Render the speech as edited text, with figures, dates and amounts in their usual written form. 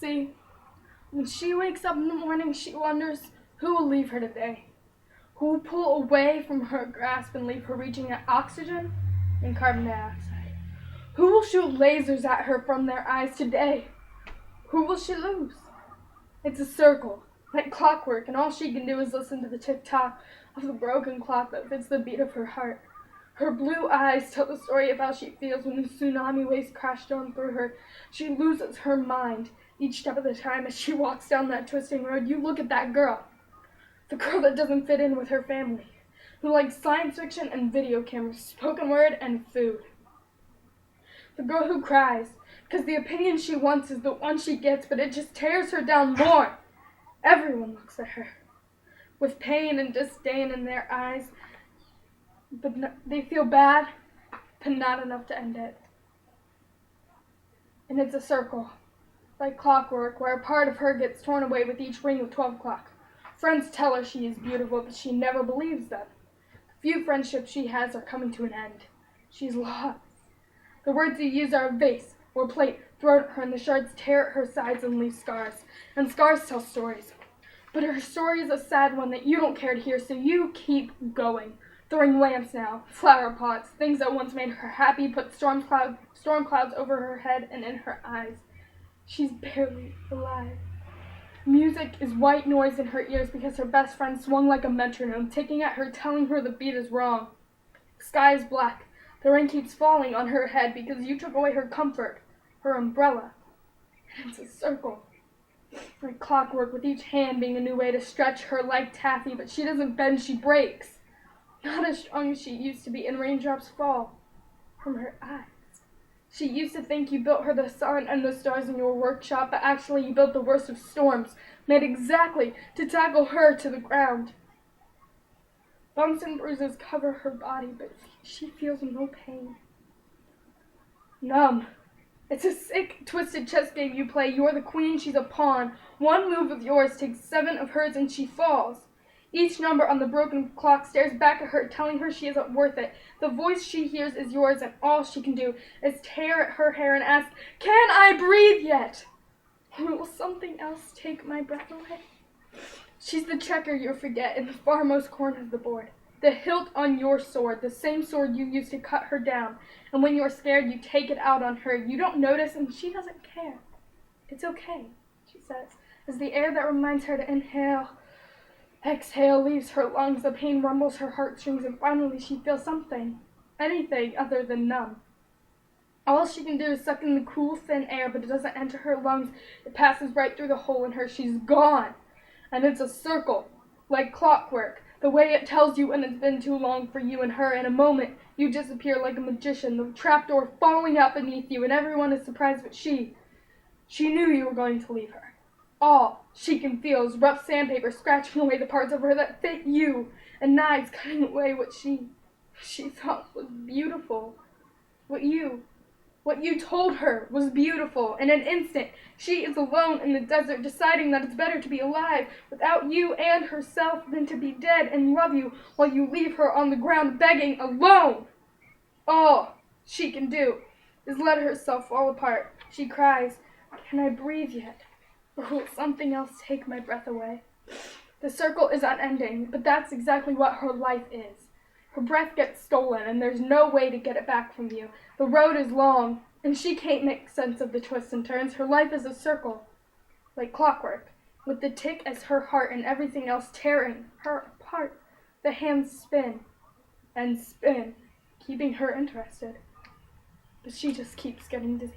See, when she wakes up in the morning, she wonders who will leave her today, who will pull away from her grasp and leave her reaching at oxygen and carbon dioxide, who will shoot lasers at her from their eyes today, who will she lose? It's a circle, like clockwork, and all she can do is listen to the tick-tock of the broken clock that fits the beat of her heart. Her blue eyes tell the story of how she feels when the tsunami waves crash down through her. She loses her mind each step of the time as she walks down that twisting road. You look at that girl, the girl that doesn't fit in with her family, who likes science fiction and video cameras, spoken word and food. The girl who cries because the opinion she wants is the one she gets, but it just tears her down more. Everyone looks at her with pain and disdain in their eyes, but they feel bad, but not enough to end it. And it's a circle, like clockwork, where a part of her gets torn away with each ring of 12 o'clock. Friends tell her she is beautiful, but she never believes them. The few friendships she has are coming to an end. She's lost. The words you use are a vase or plate thrown at her, and the shards tear at her sides and leave scars. And scars tell stories. But her story is a sad one that you don't care to hear, so you keep going. Throwing lamps now, flower pots, things that once made her happy, put storm clouds over her head and in her eyes. She's barely alive. Music is white noise in her ears because her best friend swung like a metronome, ticking at her, telling her the beat is wrong. The sky is black. The rain keeps falling on her head because you took away her comfort, her umbrella. And it's a circle, like clockwork, with each hand being a new way to stretch her like taffy, but she doesn't bend, she breaks. Not as strong as she used to be, and raindrops fall from her eyes. She used to think you built her the sun and the stars in your workshop, but actually you built the worst of storms, made exactly to tackle her to the ground. Bumps and bruises cover her body, but she feels no pain. Numb. It's a sick, twisted chess game you play. You're the queen, she's a pawn. One move of yours takes 7 of hers and she falls. Each number on the broken clock stares back at her, telling her she isn't worth it. The voice she hears is yours, and all she can do is tear at her hair and ask, "Can I breathe yet? Or will something else take my breath away?" She's the checker you forget in the farmost corner of the board. The hilt on your sword, the same sword you used to cut her down. And when you're scared, you take it out on her. You don't notice, and she doesn't care. "It's okay," she says, as the air that reminds her to inhale, exhale leaves her lungs. The pain rumbles her heartstrings, and finally she feels something, anything other than numb. All she can do is suck in the cool, thin air, but it doesn't enter her lungs. It passes right through the hole in her. She's gone. And it's a circle, like clockwork, the way it tells you when it's been too long for you and her. In a moment, you disappear like a magician, the trapdoor falling out beneath you, and everyone is surprised, but she knew you were going to leave her. All she can feel is rough sandpaper scratching away the parts of her that fit you, and knives cutting away what she thought was beautiful. What you told her was beautiful. In an instant, she is alone in the desert, deciding that it's better to be alive without you and herself than to be dead and love you while you leave her on the ground begging alone. All she can do is let herself fall apart. She cries, "Can I breathe yet? Or will something else take my breath away?" The circle is unending, but that's exactly what her life is. Her breath gets stolen, and there's no way to get it back from you. The road is long, and she can't make sense of the twists and turns. Her life is a circle, like clockwork, with the tick as her heart and everything else tearing her apart. The hands spin and spin, keeping her interested, but she just keeps getting dizzy.